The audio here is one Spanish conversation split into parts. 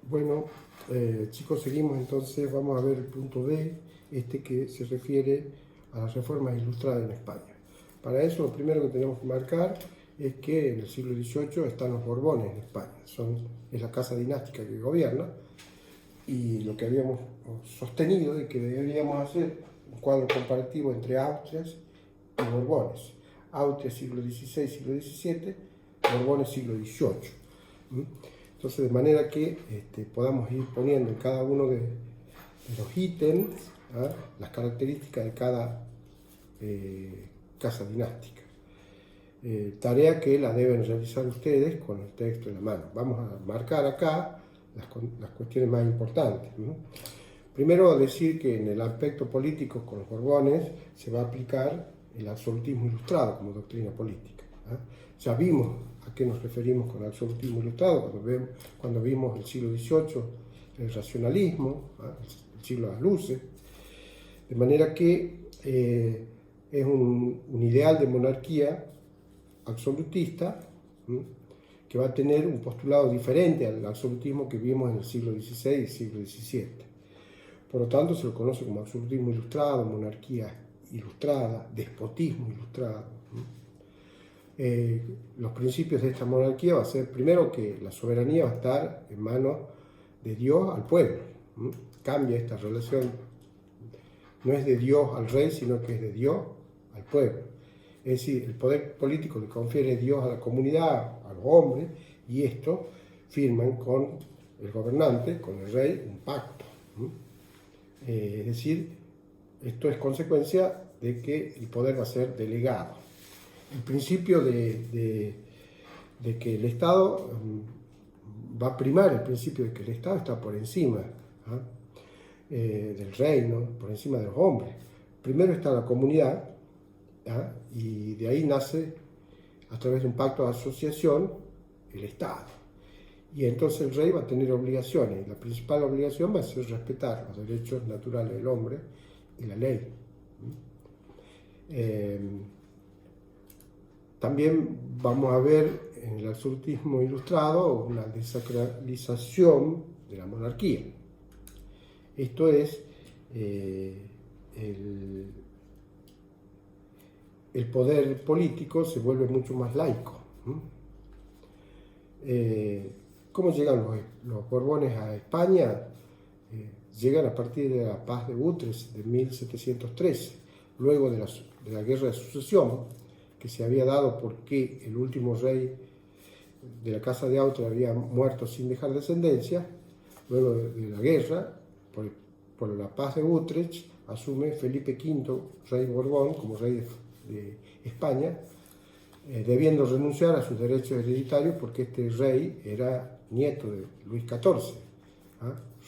Bueno, chicos, seguimos entonces, vamos a ver el punto B, que se refiere a las reformas ilustradas en España. Para eso lo primero que tenemos que marcar es que en el siglo XVIII están los Borbones en España, es la casa dinástica que gobierna, y lo que habíamos sostenido es que deberíamos hacer un cuadro comparativo entre Austrias y Borbones. Austria siglo XVI, siglo XVII, Borbones siglo XVIII. Entonces, de manera que podamos ir poniendo en cada uno de los ítems las características de cada casa dinástica. Tarea que la deben realizar ustedes con el texto en la mano. Vamos a marcar acá las cuestiones más importantes, ¿no? Primero, decir que en el aspecto político con los Borbones se va a aplicar el absolutismo ilustrado como doctrina política. Ya vimos a qué nos referimos con absolutismo ilustrado cuando vimos el siglo XVIII, el racionalismo, el siglo de las luces, de manera que es un ideal de monarquía absolutista que va a tener un postulado diferente al absolutismo que vimos en el siglo XVI y el siglo XVII. Por lo tanto, se lo conoce como absolutismo ilustrado, monarquía ilustrada, despotismo ilustrado. Los principios de esta monarquía va a ser, primero, que la soberanía va a estar en manos de Dios al pueblo. Cambia esta relación, no es de Dios al rey, sino que es de Dios al pueblo. Es decir, el poder político le confiere Dios a la comunidad, a los hombres, y estos firman con el gobernante, con el rey, un pacto. Es decir, esto es consecuencia de que el poder va a ser delegado. El principio de que el Estado va a primar, el principio de que el Estado está por encima del reino, por encima de los hombres. Primero está la comunidad, y de ahí nace, a través de un pacto de asociación, el Estado. Y entonces el rey va a tener obligaciones. La principal obligación va a ser respetar los derechos naturales del hombre y la ley. También vamos a ver en el absolutismo ilustrado una desacralización de la monarquía. Esto es, el poder político se vuelve mucho más laico. ¿Cómo llegan los Borbones a España? Llegan a partir de la Paz de Utrecht de 1713, luego de la Guerra de Sucesión, que se había dado porque el último rey de la Casa de Austria había muerto sin dejar descendencia. Luego de la guerra, por la Paz de Utrecht, asume Felipe V, rey Borbón, como rey de España, debiendo renunciar a sus derechos hereditarios porque este rey era nieto de Luis XIV,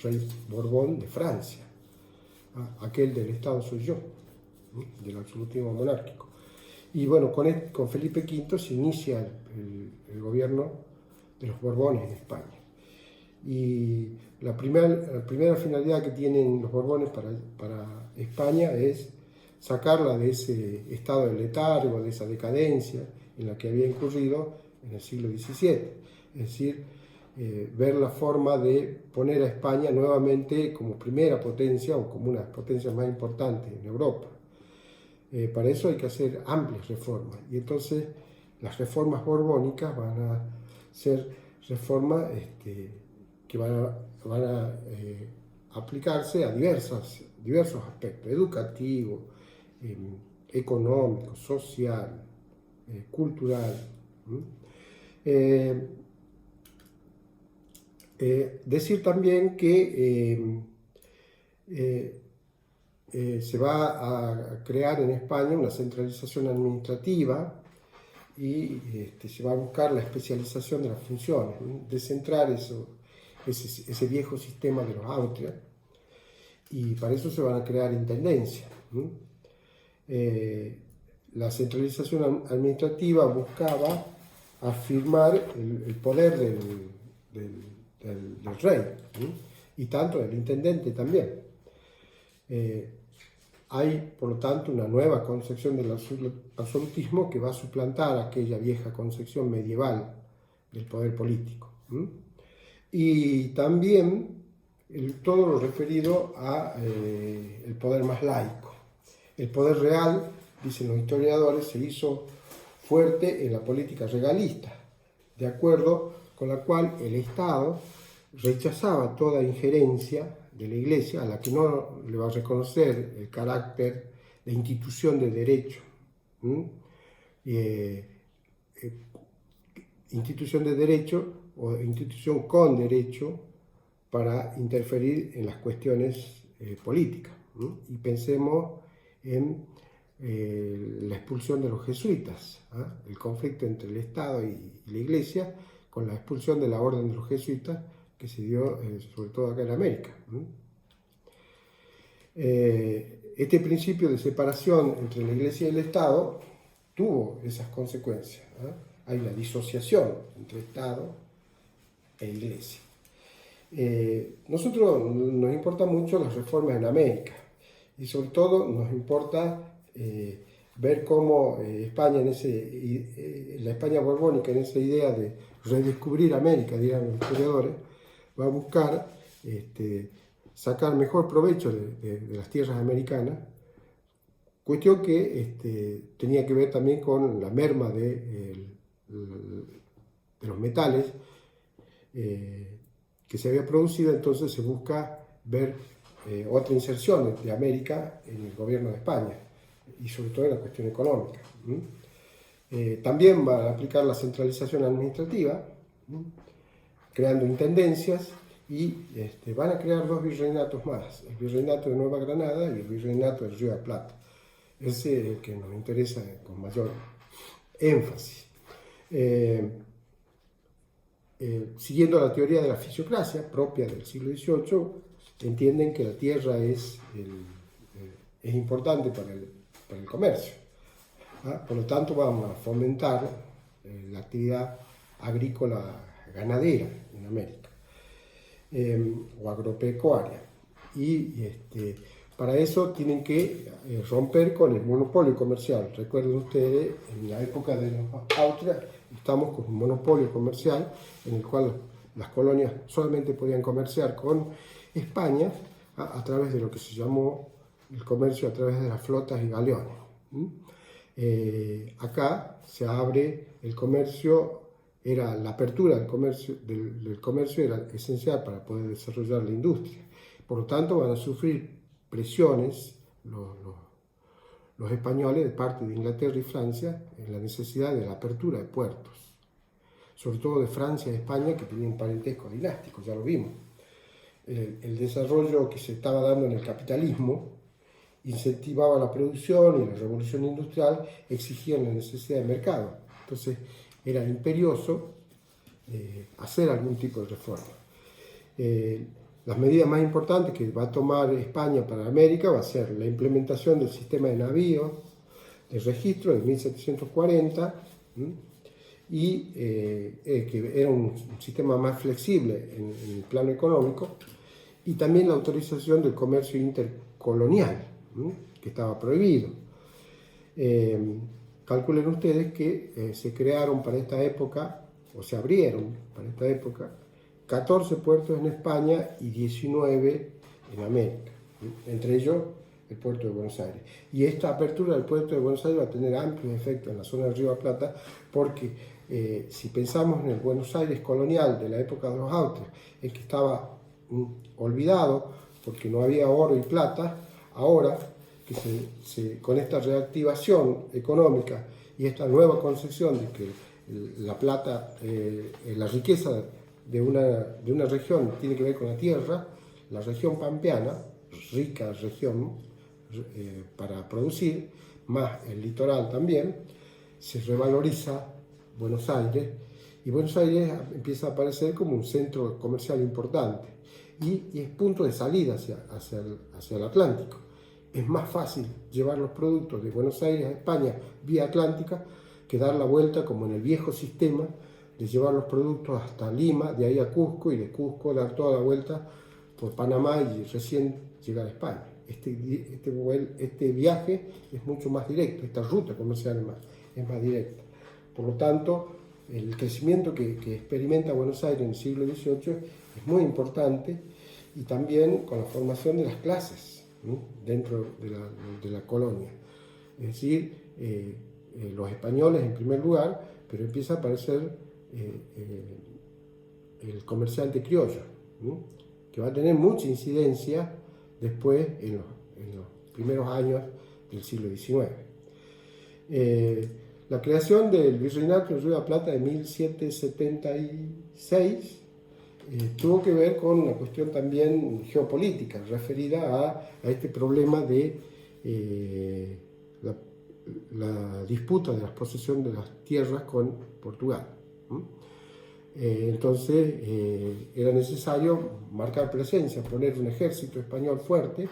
rey Borbón de Francia. Aquel del Estado soy yo, del absolutismo monárquico. Y bueno, con Felipe V se inicia el gobierno de los Borbones en España. Y la primera finalidad que tienen los Borbones para España es sacarla de ese estado de letargo, de esa decadencia en la que había incurrido en el siglo XVII. Es decir, ver la forma de poner a España nuevamente como primera potencia o como una de las potencias más importantes en Europa. Para eso hay que hacer amplias reformas. Y entonces las reformas borbónicas van a ser reformas que van a aplicarse a diversos aspectos: educativo, económico, social, cultural. Decir también que se va a crear en España una centralización administrativa y se va a buscar la especialización de las funciones, descentrar ese viejo sistema de los Austrias, y para eso se van a crear intendencias. La centralización administrativa buscaba afirmar el poder del rey, y tanto del intendente también. Hay, por lo tanto, una nueva concepción del absolutismo que va a suplantar aquella vieja concepción medieval del poder político. y también todo lo referido a el poder más laico. El poder real, dicen los historiadores, se hizo fuerte en la política regalista, de acuerdo con la cual el Estado rechazaba toda injerencia de la Iglesia, a la que no le va a reconocer el carácter de institución de derecho. Institución de derecho o institución con derecho para interferir en las cuestiones políticas. Y pensemos en la expulsión de los jesuitas, el conflicto entre el Estado y la Iglesia, con la expulsión de la orden de los jesuitas que se dio sobre todo acá en América. Este principio de separación entre la Iglesia y el Estado tuvo esas consecuencias. Hay una disociación entre Estado e Iglesia. Nosotros nos importa mucho las reformas en América y sobre todo nos importa ver cómo España, la España borbónica, en esa idea de redescubrir América, dirán los historiadores, va a buscar sacar mejor provecho de las tierras americanas, cuestión que tenía que ver también con la merma de los metales que se había producido. Entonces se busca ver otra inserción de América en el gobierno de España y sobre todo en la cuestión económica. También va a aplicar la centralización administrativa, creando intendencias, y van a crear dos virreinatos más, el virreinato de Nueva Granada y el virreinato del Río de la Plata. Ese es el que nos interesa con mayor énfasis. Siguiendo la teoría de la fisiocracia propia del siglo XVIII, entienden que la tierra es importante para el comercio. Por lo tanto, vamos a fomentar la actividad agrícola ganadera en América, o agropecuaria. Y para eso tienen que romper con el monopolio comercial. Recuerden ustedes, en la época de los Austrias, estamos con un monopolio comercial en el cual las colonias solamente podían comerciar con España a través de lo que se llamó el comercio a través de las flotas y galeones. Acá se abre el comercio, la apertura del comercio era esencial para poder desarrollar la industria. Por lo tanto, van a sufrir presiones los españoles de parte de Inglaterra y Francia en la necesidad de la apertura de puertos, sobre todo de Francia y España, que tenían un parentesco dinástico, ya lo vimos. El desarrollo que se estaba dando en el capitalismo incentivaba la producción, y la revolución industrial exigía la necesidad de mercado. Entonces era imperioso hacer algún tipo de reforma. Las medidas más importantes que va a tomar España para América va a ser la implementación del sistema de navíos de registro de 1740, y que era un sistema más flexible en el plano económico, y también la autorización del comercio intercolonial, que estaba prohibido. Calculen ustedes que se crearon para esta época, o se abrieron para esta época, 14 puertos en España y 19 en América, entre ellos el puerto de Buenos Aires. Y esta apertura del puerto de Buenos Aires va a tener amplios efectos en la zona del Río de la Plata, porque si pensamos en el Buenos Aires colonial de la época de los Austrias, en que estaba olvidado porque no había oro y plata, ahora que con esta reactivación económica y esta nueva concepción de que la plata, la riqueza de una región tiene que ver con la tierra, la región pampeana, rica región para producir, más el litoral también, se revaloriza Buenos Aires, y Buenos Aires empieza a aparecer como un centro comercial importante, y es punto de salida hacia el Atlántico. Es más fácil llevar los productos de Buenos Aires a España vía atlántica que dar la vuelta, como en el viejo sistema, de llevar los productos hasta Lima, de ahí a Cusco, y de Cusco dar toda la vuelta por Panamá y recién llegar a España. Este viaje es mucho más directo, esta ruta comercial es más directa. Por lo tanto, el crecimiento que experimenta Buenos Aires en el siglo XVIII es muy importante, y también con la formación de las clases, ¿no?, dentro de la colonia. Es decir, los españoles en primer lugar, pero empieza a aparecer el comerciante criollo, ¿no?, que va a tener mucha incidencia después en los primeros años del siglo XIX. La creación del Virreinato de Río de la Plata de 1776 tuvo que ver con una cuestión también geopolítica referida a este problema de la disputa de la posesión de las tierras con Portugal. Entonces era necesario marcar presencia, poner un ejército español fuerte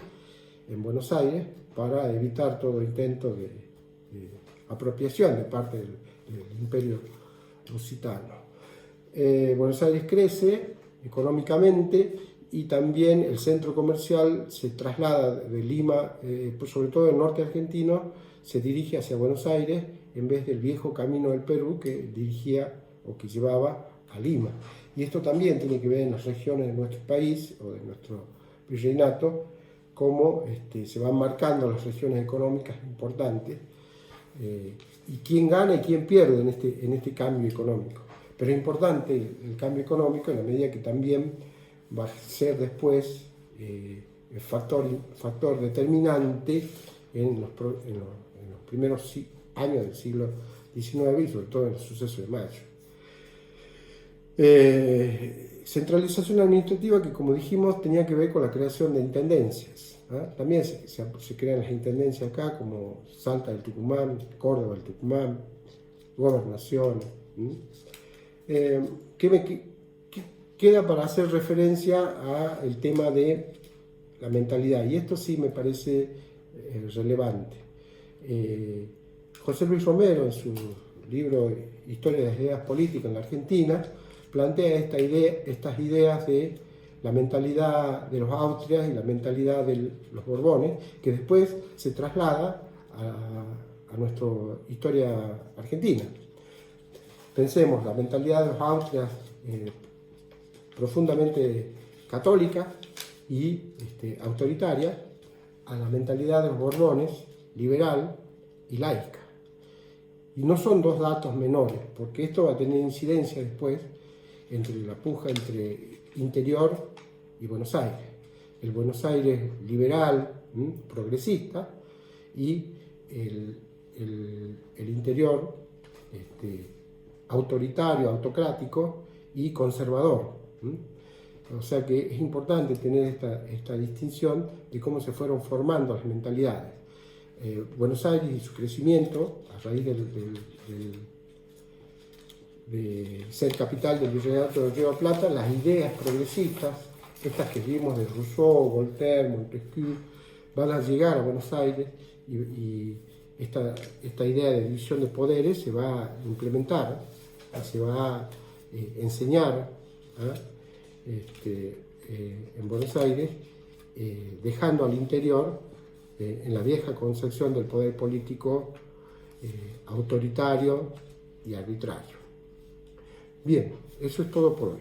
en Buenos Aires para evitar todo intento de apropiación de parte del Imperio Lusitano. Buenos Aires crece económicamente, y también el centro comercial se traslada de Lima, sobre todo el norte argentino, se dirige hacia Buenos Aires en vez del viejo camino del Perú que dirigía o que llevaba a Lima. Y esto también tiene que ver en las regiones de nuestro país o de nuestro virreinato, cómo se van marcando las regiones económicas importantes, y quién gana y quién pierde en este cambio económico. Pero es importante el cambio económico en la medida que también va a ser después el factor determinante en los primeros años del siglo XIX, y sobre todo en el suceso de Mayo. Centralización administrativa que, como dijimos, tenía que ver con la creación de intendencias. También se crean las intendencias acá, como Salta del Tucumán, Córdoba del Tucumán, gobernaciones. ¿Qué queda para hacer referencia al tema de la mentalidad? Y esto sí me parece relevante. José Luis Romero, en su libro Historia de las Ideas Políticas en la Argentina, plantea estas ideas de la mentalidad de los Austrias y la mentalidad de los Borbones, que después se traslada a nuestra historia argentina. Pensemos, la mentalidad de los Austrias profundamente católica y autoritaria, a la mentalidad de los Borbones liberal y laica. Y no son dos datos menores, porque esto va a tener incidencia después entre la puja entre interior y Buenos Aires. El Buenos Aires liberal, progresista, y el interior autoritario, autocrático y conservador. O sea que es importante tener esta distinción de cómo se fueron formando las mentalidades. Buenos Aires y su crecimiento a raíz de ser capital del Virreinato del Río de la Plata, las ideas progresistas, estas que vimos de Rousseau, Voltaire, Montesquieu, van a llegar a Buenos Aires, y esta idea de división de poderes se va a implementar, se va a enseñar en Buenos Aires, dejando al interior, en la vieja concepción del poder político autoritario y arbitrario. Bien, eso es todo por hoy.